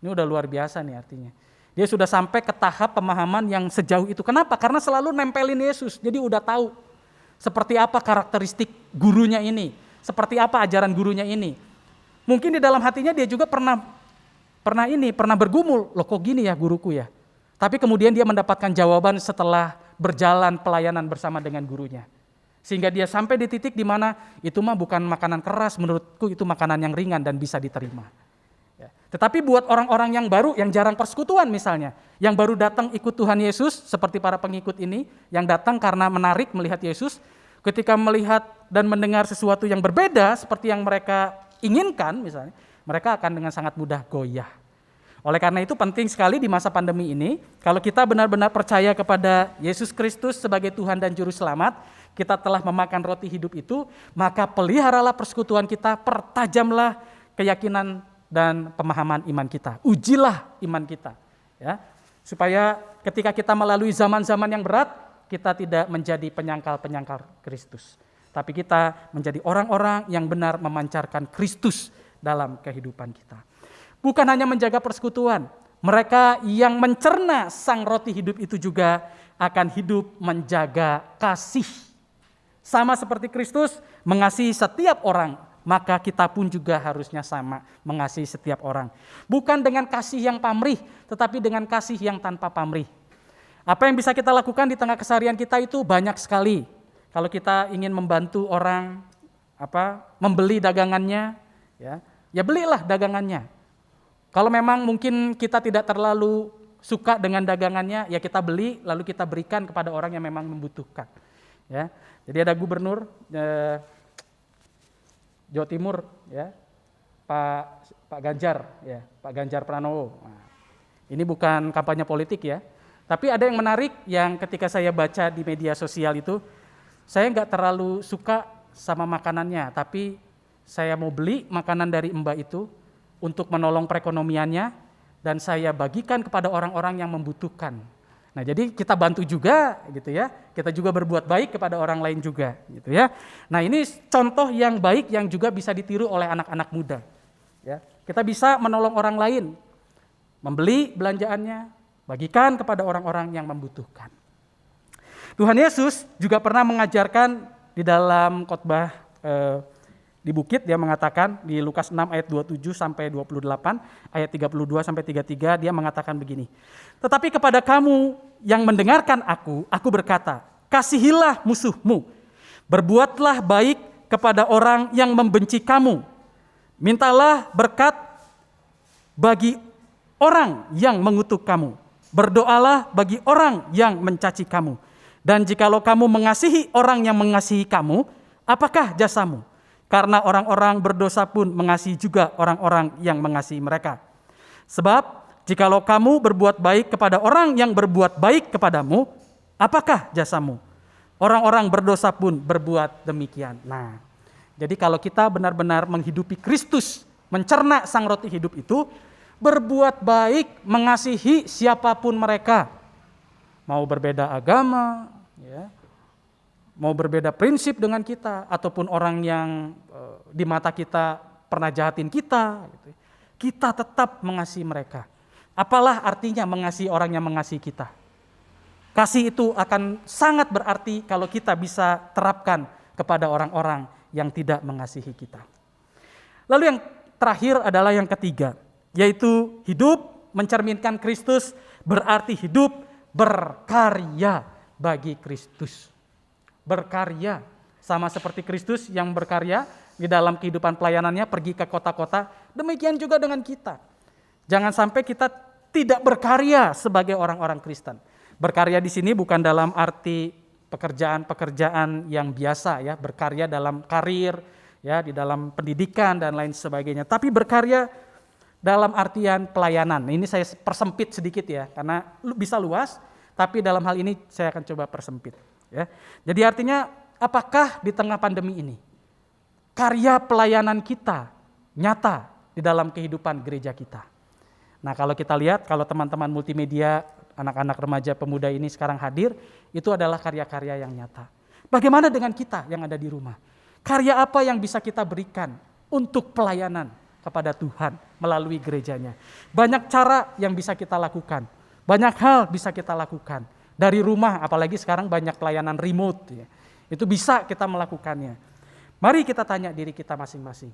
Ini udah luar biasa nih artinya. Dia sudah sampai ke tahap pemahaman yang sejauh itu. Kenapa? Karena selalu nempelin Yesus, jadi udah tahu seperti apa karakteristik gurunya ini, seperti apa ajaran gurunya ini. Mungkin di dalam hatinya dia juga pernah bergumul, loh kok gini ya guruku ya. Tapi kemudian dia mendapatkan jawaban setelah berjalan pelayanan bersama dengan gurunya. Sehingga dia sampai di titik di mana itu mah bukan makanan keras, menurutku itu makanan yang ringan dan bisa diterima. Ya. Tetapi buat orang-orang yang baru, yang jarang persekutuan misalnya, yang baru datang ikut Tuhan Yesus, seperti para pengikut ini, yang datang karena menarik melihat Yesus, ketika melihat dan mendengar sesuatu yang berbeda seperti yang mereka inginkan misalnya, mereka akan dengan sangat mudah goyah. Oleh karena itu penting sekali di masa pandemi ini, kalau kita benar-benar percaya kepada Yesus Kristus sebagai Tuhan dan Juru Selamat, kita telah memakan roti hidup itu, maka peliharalah persekutuan kita, pertajamlah keyakinan dan pemahaman iman kita. Ujilah iman kita, ya, supaya ketika kita melalui zaman-zaman yang berat, kita tidak menjadi penyangkal-penyangkal Kristus, tapi kita menjadi orang-orang yang benar memancarkan Kristus dalam kehidupan kita. Bukan hanya menjaga persekutuan, mereka yang mencerna sang roti hidup itu juga akan hidup menjaga kasih. Sama seperti Kristus mengasihi setiap orang maka kita pun juga harusnya sama mengasihi setiap orang. Bukan dengan kasih yang pamrih, tetapi dengan kasih yang tanpa pamrih. Apa yang bisa kita lakukan di tengah keseharian kita itu banyak sekali. Kalau kita ingin membantu orang membeli dagangannya, ya belilah dagangannya. Kalau memang mungkin kita tidak terlalu suka dengan dagangannya, ya kita beli lalu kita berikan kepada orang yang memang membutuhkan. Ya, jadi ada gubernur Jawa Timur, ya, Pak Ganjar Pranowo. Nah, ini bukan kampanye politik ya, tapi ada yang menarik yang ketika saya baca di media sosial itu, saya nggak terlalu suka sama makanannya, tapi saya mau beli makanan dari Mbak itu untuk menolong perekonomiannya dan saya bagikan kepada orang-orang yang membutuhkan. Nah, jadi kita bantu juga gitu ya. Kita juga berbuat baik kepada orang lain juga gitu ya. Nah, ini contoh yang baik yang juga bisa ditiru oleh anak-anak muda. Ya. Kita bisa menolong orang lain, membeli belanjaannya, bagikan kepada orang-orang yang membutuhkan. Tuhan Yesus juga pernah mengajarkan di dalam khotbah di bukit, dia mengatakan di Lukas 6 ayat 27 sampai 28, ayat 32 sampai 33, dia mengatakan begini. Tetapi kepada kamu yang mendengarkan aku berkata, kasihilah musuhmu, berbuatlah baik kepada orang yang membenci kamu, mintalah berkat bagi orang yang mengutuk kamu, berdoalah bagi orang yang mencaci kamu. Dan jikalau kamu mengasihi orang yang mengasihi kamu, apakah jasamu? Karena orang-orang berdosa pun mengasihi juga orang-orang yang mengasihi mereka. Sebab jikalau kamu berbuat baik kepada orang yang berbuat baik kepadamu, apakah jasamu? Orang-orang berdosa pun berbuat demikian. Nah, jadi kalau kita benar-benar menghidupi Kristus, mencerna sang roti hidup itu, berbuat baik, mengasihi siapapun mereka. Mau berbeda agama, ya, mau berbeda prinsip dengan kita, ataupun orang yang di mata kita pernah jahatin kita, gitu. Kita tetap mengasihi mereka. Apalah artinya mengasihi orang yang mengasihi kita? Kasih itu akan sangat berarti kalau kita bisa terapkan kepada orang-orang yang tidak mengasihi kita. Lalu yang terakhir adalah yang ketiga, yaitu hidup mencerminkan Kristus berarti hidup berkarya bagi Kristus. Berkarya, sama seperti Kristus yang berkarya di dalam kehidupan pelayanannya pergi ke kota-kota, demikian juga dengan kita. Jangan sampai kita tidak berkarya sebagai orang-orang Kristen. Berkarya di sini bukan dalam arti pekerjaan-pekerjaan yang biasa ya, berkarya dalam karir ya, di dalam pendidikan dan lain sebagainya, tapi berkarya dalam artian pelayanan. Ini saya persempit sedikit ya, karena bisa luas, tapi dalam hal ini saya akan coba persempit. Ya. Jadi artinya apakah di tengah pandemi ini karya pelayanan kita nyata di dalam kehidupan gereja kita? Nah, kalau kita lihat, kalau teman-teman multimedia, anak-anak remaja pemuda ini sekarang hadir, itu adalah karya-karya yang nyata. Bagaimana dengan kita yang ada di rumah? Karya apa yang bisa kita berikan untuk pelayanan kepada Tuhan melalui gerejanya? Banyak cara yang bisa kita lakukan, banyak hal bisa kita lakukan. Dari rumah, apalagi sekarang banyak pelayanan remote. Ya. Itu bisa kita melakukannya. Mari kita tanya diri kita masing-masing.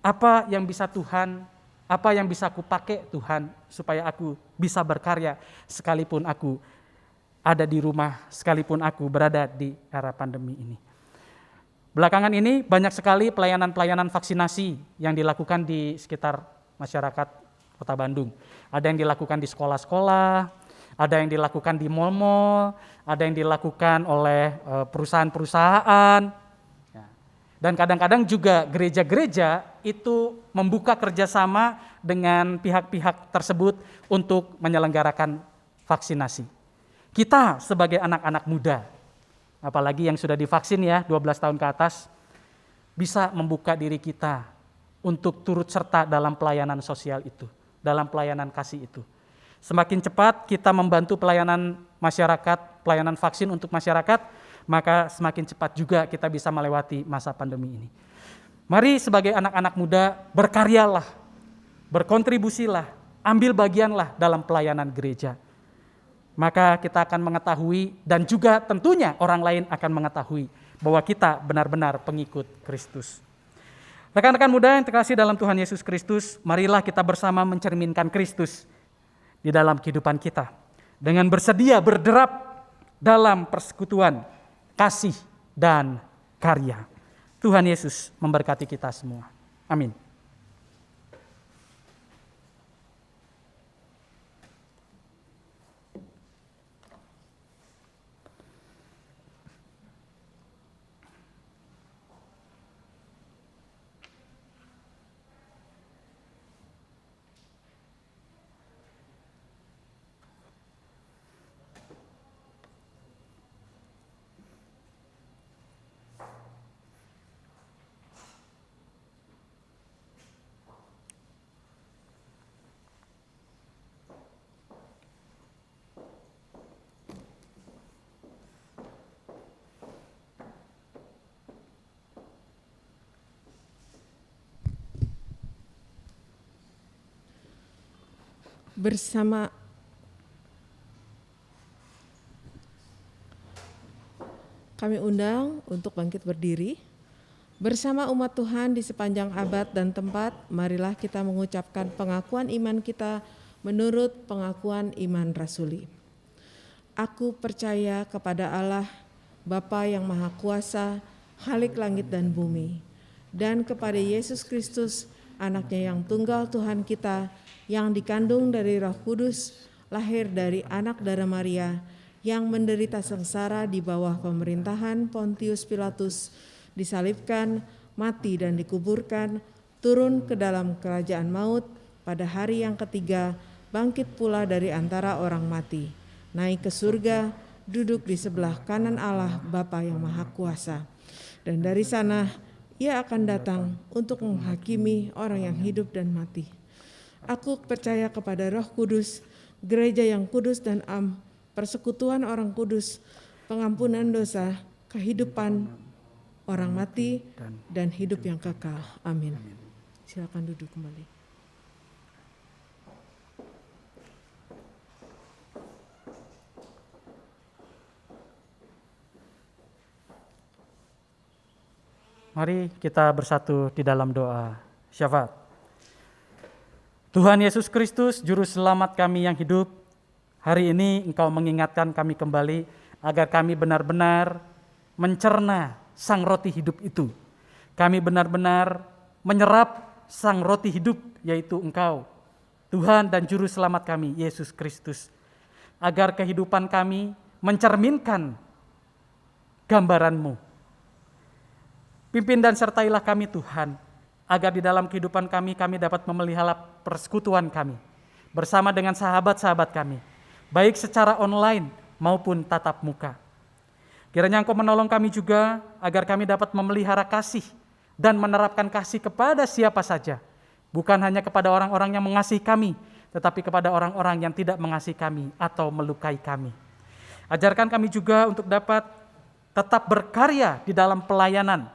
Apa yang bisa Tuhan, apa yang bisa aku pakai Tuhan supaya aku bisa berkarya sekalipun aku ada di rumah, sekalipun aku berada di era pandemi ini. Belakangan ini banyak sekali pelayanan-pelayanan vaksinasi yang dilakukan di sekitar masyarakat Kota Bandung. Ada yang dilakukan di sekolah-sekolah, ada yang dilakukan di mal-mal, ada yang dilakukan oleh perusahaan-perusahaan. Dan kadang-kadang juga gereja-gereja itu membuka kerjasama dengan pihak-pihak tersebut untuk menyelenggarakan vaksinasi. Kita sebagai anak-anak muda, apalagi yang sudah divaksin ya, 12 tahun ke atas, bisa membuka diri kita untuk turut serta dalam pelayanan sosial itu, dalam pelayanan kasih itu. Semakin cepat kita membantu pelayanan masyarakat, pelayanan vaksin untuk masyarakat, maka semakin cepat juga kita bisa melewati masa pandemi ini. Mari sebagai anak-anak muda berkaryalah, berkontribusilah, ambil bagianlah dalam pelayanan gereja. Maka kita akan mengetahui dan juga tentunya orang lain akan mengetahui bahwa kita benar-benar pengikut Kristus. Rekan-rekan muda yang terkasih dalam Tuhan Yesus Kristus, marilah kita bersama mencerminkan Kristus di dalam kehidupan kita. Dengan bersedia berderap dalam persekutuan, kasih, dan karya. Tuhan Yesus memberkati kita semua. Amin. Bersama kami undang untuk bangkit berdiri. Bersama umat Tuhan di sepanjang abad dan tempat, marilah kita mengucapkan pengakuan iman kita menurut pengakuan iman rasuli. Aku percaya kepada Allah, Bapa yang Maha Kuasa, Khalik langit dan bumi, dan kepada Yesus Kristus, anaknya yang tunggal Tuhan kita, yang dikandung dari Roh Kudus, lahir dari anak darah Maria, yang menderita sengsara di bawah pemerintahan Pontius Pilatus, disalibkan, mati dan dikuburkan, turun ke dalam kerajaan maut, pada hari yang ketiga bangkit pula dari antara orang mati, naik ke surga, duduk di sebelah kanan Allah Bapa yang Maha Kuasa. Dan dari sana Ia akan datang untuk menghakimi orang yang hidup dan mati. Aku percaya kepada Roh Kudus, gereja yang kudus dan persekutuan orang kudus, pengampunan dosa, kehidupan orang mati, dan hidup yang kekal. Amin. Silakan duduk kembali. Mari kita bersatu di dalam doa syafaat. Tuhan Yesus Kristus, Juru Selamat kami yang hidup, hari ini Engkau mengingatkan kami kembali agar kami benar-benar mencerna sang roti hidup itu. Kami benar-benar menyerap sang roti hidup, yaitu Engkau, Tuhan dan Juru Selamat kami, Yesus Kristus. Agar kehidupan kami mencerminkan gambaran-Mu. Pimpin dan sertailah kami Tuhan, agar di dalam kehidupan kami dapat memelihara persekutuan kami bersama dengan sahabat-sahabat kami, baik secara online maupun tatap muka. Kiranya Engkau menolong kami juga agar kami dapat memelihara kasih dan menerapkan kasih kepada siapa saja, bukan hanya kepada orang-orang yang mengasihi kami, tetapi kepada orang-orang yang tidak mengasihi kami atau melukai kami. Ajarkan kami juga untuk dapat tetap berkarya di dalam pelayanan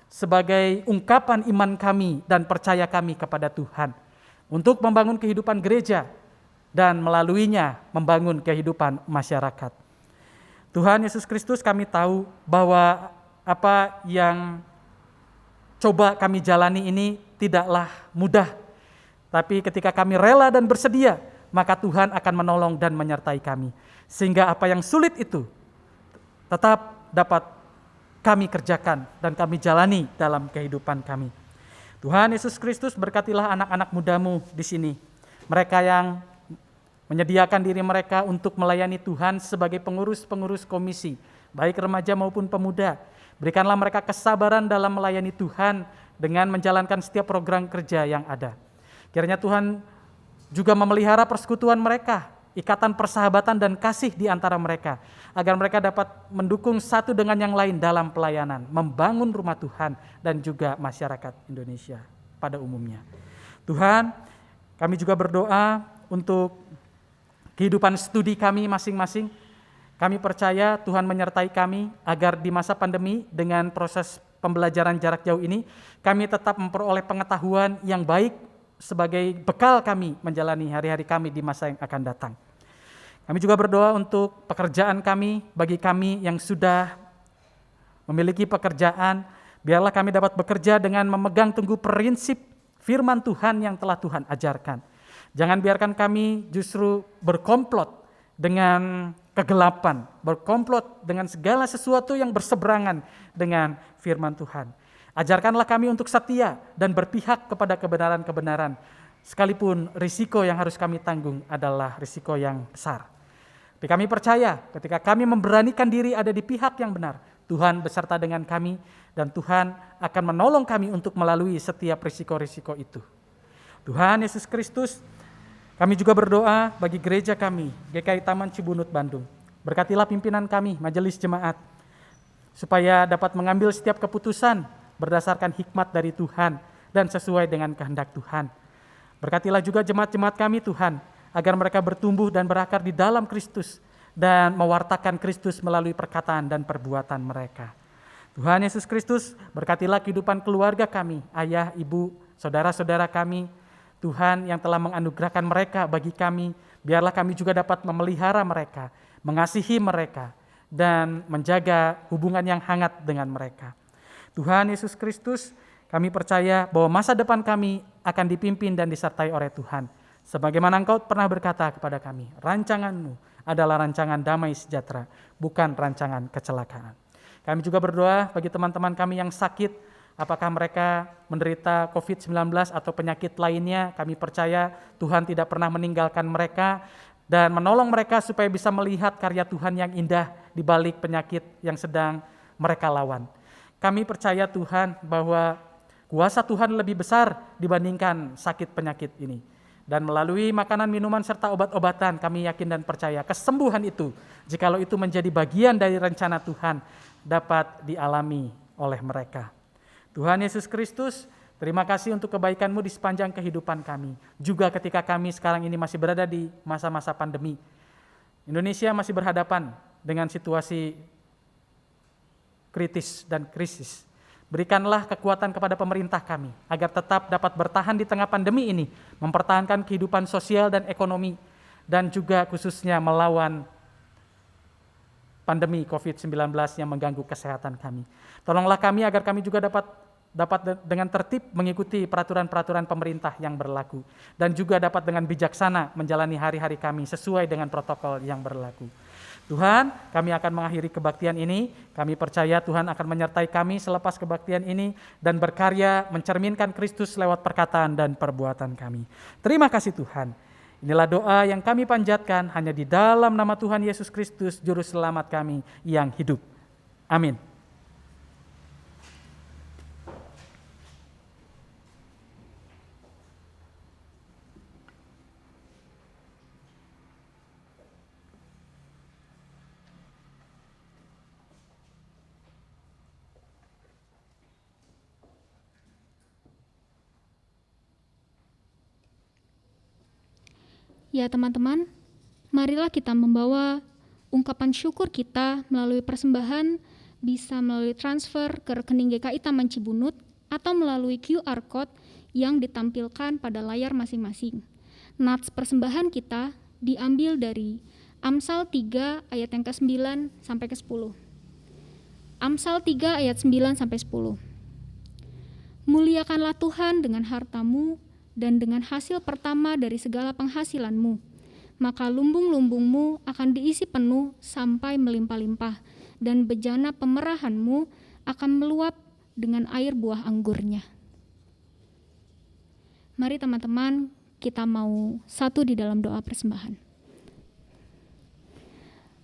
sebagai ungkapan iman kami dan percaya kami kepada Tuhan untuk membangun kehidupan gereja dan melaluinya membangun kehidupan masyarakat. Tuhan Yesus Kristus, kami tahu bahwa apa yang coba kami jalani ini tidaklah mudah, tapi ketika kami rela dan bersedia, maka Tuhan akan menolong dan menyertai kami, sehingga apa yang sulit itu tetap dapat kami kerjakan dan kami jalani dalam kehidupan kami. Tuhan Yesus Kristus, berkatilah anak-anak muda-Mu di sini. Mereka yang menyediakan diri mereka untuk melayani Tuhan sebagai pengurus-pengurus komisi, baik remaja maupun pemuda. Berikanlah mereka kesabaran dalam melayani Tuhan dengan menjalankan setiap program kerja yang ada. Kiranya Tuhan juga memelihara persekutuan mereka, ikatan persahabatan dan kasih di antara mereka, agar mereka dapat mendukung satu dengan yang lain dalam pelayanan, membangun rumah Tuhan dan juga masyarakat Indonesia pada umumnya. Tuhan, kami juga berdoa untuk kehidupan studi kami masing-masing. Kami percaya Tuhan menyertai kami agar di masa pandemi dengan proses pembelajaran jarak jauh ini, kami tetap memperoleh pengetahuan yang baik sebagai bekal kami menjalani hari-hari kami di masa yang akan datang. Kami juga berdoa untuk pekerjaan kami, bagi kami yang sudah memiliki pekerjaan, biarlah kami dapat bekerja dengan memegang teguh prinsip firman Tuhan yang telah Tuhan ajarkan. Jangan biarkan kami justru berkomplot dengan kegelapan, berkomplot dengan segala sesuatu yang berseberangan dengan firman Tuhan. Ajarkanlah kami untuk setia dan berpihak kepada kebenaran-kebenaran, sekalipun risiko yang harus kami tanggung adalah risiko yang besar. Tapi kami percaya ketika kami memberanikan diri ada di pihak yang benar, Tuhan beserta dengan kami dan Tuhan akan menolong kami untuk melalui setiap risiko-risiko itu. Tuhan Yesus Kristus, kami juga berdoa bagi gereja kami, GKI Taman Cibunut Bandung. Berkatilah pimpinan kami, majelis jemaat, supaya dapat mengambil setiap keputusan berdasarkan hikmat dari Tuhan dan sesuai dengan kehendak Tuhan. Berkatilah juga jemaat-jemaat kami Tuhan, agar mereka bertumbuh dan berakar di dalam Kristus dan mewartakan Kristus melalui perkataan dan perbuatan mereka. Tuhan Yesus Kristus, berkatilah kehidupan keluarga kami, ayah, ibu, saudara-saudara kami, Tuhan yang telah menganugerahkan mereka bagi kami, biarlah kami juga dapat memelihara mereka, mengasihi mereka, dan menjaga hubungan yang hangat dengan mereka. Tuhan Yesus Kristus, kami percaya bahwa masa depan kami akan dipimpin dan disertai oleh Tuhan. Sebagaimana Engkau pernah berkata kepada kami, rancangan-Mu adalah rancangan damai sejahtera, bukan rancangan kecelakaan. Kami juga berdoa bagi teman-teman kami yang sakit, apakah mereka menderita COVID-19 atau penyakit lainnya, kami percaya Tuhan tidak pernah meninggalkan mereka dan menolong mereka supaya bisa melihat karya Tuhan yang indah di balik penyakit yang sedang mereka lawan. Kami percaya Tuhan bahwa kuasa Tuhan lebih besar dibandingkan sakit penyakit ini. Dan melalui makanan, minuman, serta obat-obatan kami yakin dan percaya kesembuhan itu, jikalau itu menjadi bagian dari rencana Tuhan, dapat dialami oleh mereka. Tuhan Yesus Kristus, terima kasih untuk kebaikan-Mu di sepanjang kehidupan kami. Juga ketika kami sekarang ini masih berada di masa-masa pandemi. Indonesia masih berhadapan dengan situasi kritis dan krisis. Berikanlah kekuatan kepada pemerintah kami agar tetap dapat bertahan di tengah pandemi ini, mempertahankan kehidupan sosial dan ekonomi, dan juga khususnya melawan pandemi COVID-19 yang mengganggu kesehatan kami. Tolonglah kami agar kami juga dapat dengan tertib mengikuti peraturan-peraturan pemerintah yang berlaku, dan juga dapat dengan bijaksana menjalani hari-hari kami sesuai dengan protokol yang berlaku. Tuhan, kami akan mengakhiri kebaktian ini. Kami percaya Tuhan akan menyertai kami selepas kebaktian ini dan berkarya mencerminkan Kristus lewat perkataan dan perbuatan kami. Terima kasih Tuhan. Inilah doa yang kami panjatkan hanya di dalam nama Tuhan Yesus Kristus, Juru Selamat kami yang hidup. Amin. Ya teman-teman, marilah kita membawa ungkapan syukur kita melalui persembahan, bisa melalui transfer ke rekening GKI Taman Cibunut atau melalui QR Code yang ditampilkan pada layar masing-masing. Nats persembahan kita diambil dari Amsal 3 ayat yang ke-9 sampai ke-10. Amsal 3 ayat 9 sampai 10. Muliakanlah Tuhan dengan hartamu dan dengan hasil pertama dari segala penghasilanmu, maka lumbung-lumbungmu akan diisi penuh sampai melimpah-limpah, dan bejana pemerahanmu akan meluap dengan air buah anggurnya. Mari teman-teman, kita mau satu di dalam doa persembahan.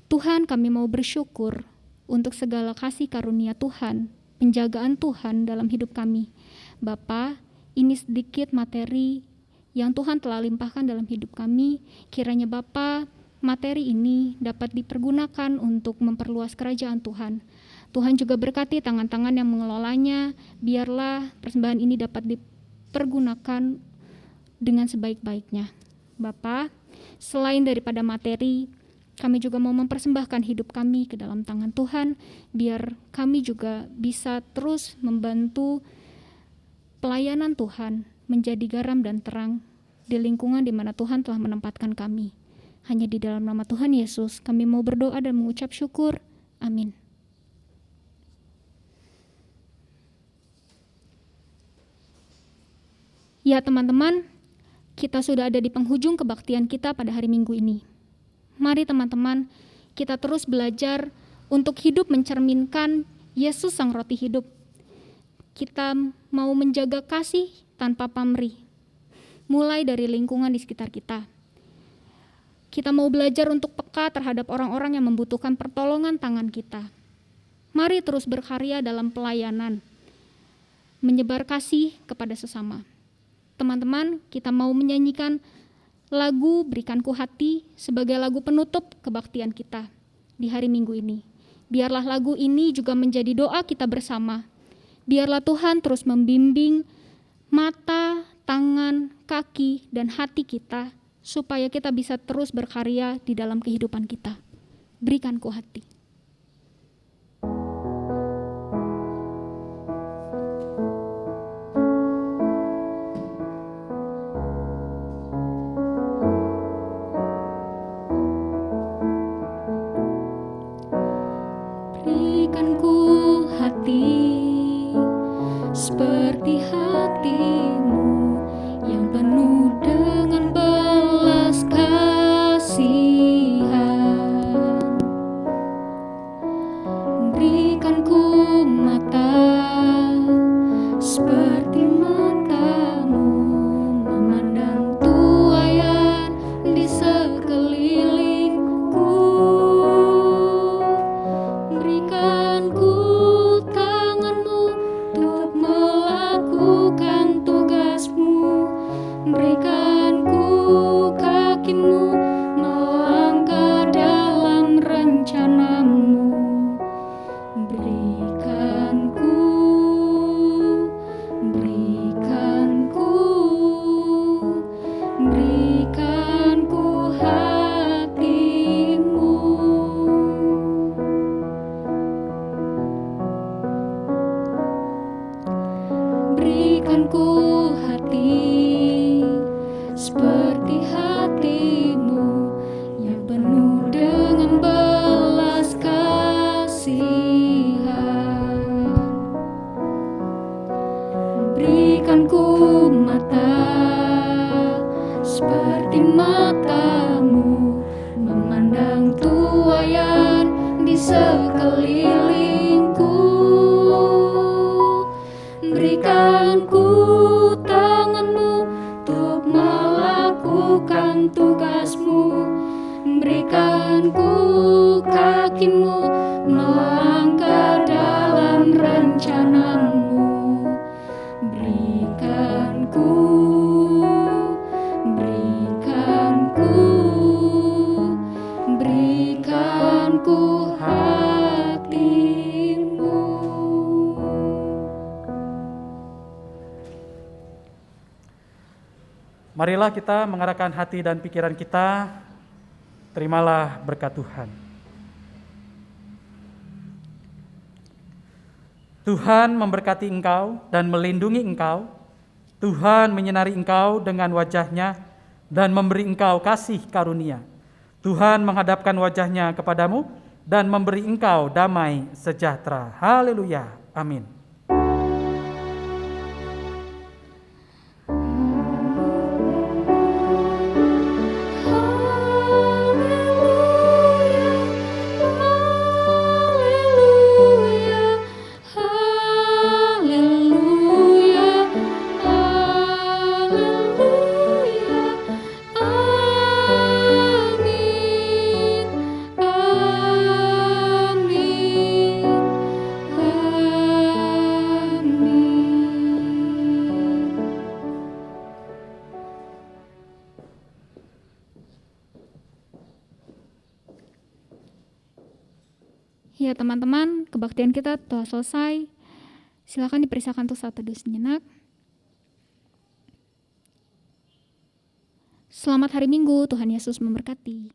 Tuhan, kami mau bersyukur untuk segala kasih karunia Tuhan, penjagaan Tuhan dalam hidup kami. Bapa, ini sedikit materi yang Tuhan telah limpahkan dalam hidup kami. Kiranya Bapa, materi ini dapat dipergunakan untuk memperluas kerajaan Tuhan. Tuhan juga berkati tangan-tangan yang mengelolanya. Biarlah persembahan ini dapat dipergunakan dengan sebaik-baiknya. Bapa, selain daripada materi, kami juga mau mempersembahkan hidup kami ke dalam tangan Tuhan, biar kami juga bisa terus membantu pelayanan Tuhan menjadi garam dan terang di lingkungan di mana Tuhan telah menempatkan kami. Hanya di dalam nama Tuhan Yesus kami mau berdoa dan mengucap syukur. Amin. Ya teman-teman, kita sudah ada di penghujung kebaktian kita pada hari Minggu ini. Mari teman-teman, kita terus belajar untuk hidup mencerminkan Yesus Sang Roti Hidup. Kita mau menjaga kasih tanpa pamrih, mulai dari lingkungan di sekitar kita. Kita mau belajar untuk peka terhadap orang-orang yang membutuhkan pertolongan tangan kita. Mari terus berkarya dalam pelayanan, menyebar kasih kepada sesama. Teman-teman, kita mau menyanyikan lagu Berikanku Hati sebagai lagu penutup kebaktian kita di hari Minggu ini. Biarlah lagu ini juga menjadi doa kita bersama. Biarlah Tuhan terus membimbing mata, tangan, kaki, dan hati kita supaya kita bisa terus berkarya di dalam kehidupan kita. Berikanku hati. Berikanku hati seperti hatimu yang penuh dengan belas kasihan. Berikanku mata seperti matamu memandang tuaian di sekelilingku. Berikanku tanganmu untuk melakukan tugasmu. Berikanku kakimu melangkah dalam rencanamu. Berikanku hatimu. Berikanku hati seperti hatimu yang penuh dengan belas kasihan. Berikanku mata seperti matamu memandang tuaian di sekelilingku. Berikanku tanganmu untuk melakukan tugasmu. Berikanku kakimu melangkah dalam rencanamu. Berikanku hatimu. Marilah kita mengarahkan hati dan pikiran kita, terimalah berkat Tuhan. Tuhan memberkati engkau dan melindungi engkau. Tuhan menyinari engkau dengan wajah-Nya dan memberi engkau kasih karunia. Tuhan menghadapkan wajah-Nya kepadamu dan memberi engkau damai sejahtera. Haleluya. Amin. Ya teman-teman, kebaktian kita telah selesai. Silakan diperiksakan untuk saat teduh sejenak. Selamat hari Minggu, Tuhan Yesus memberkati.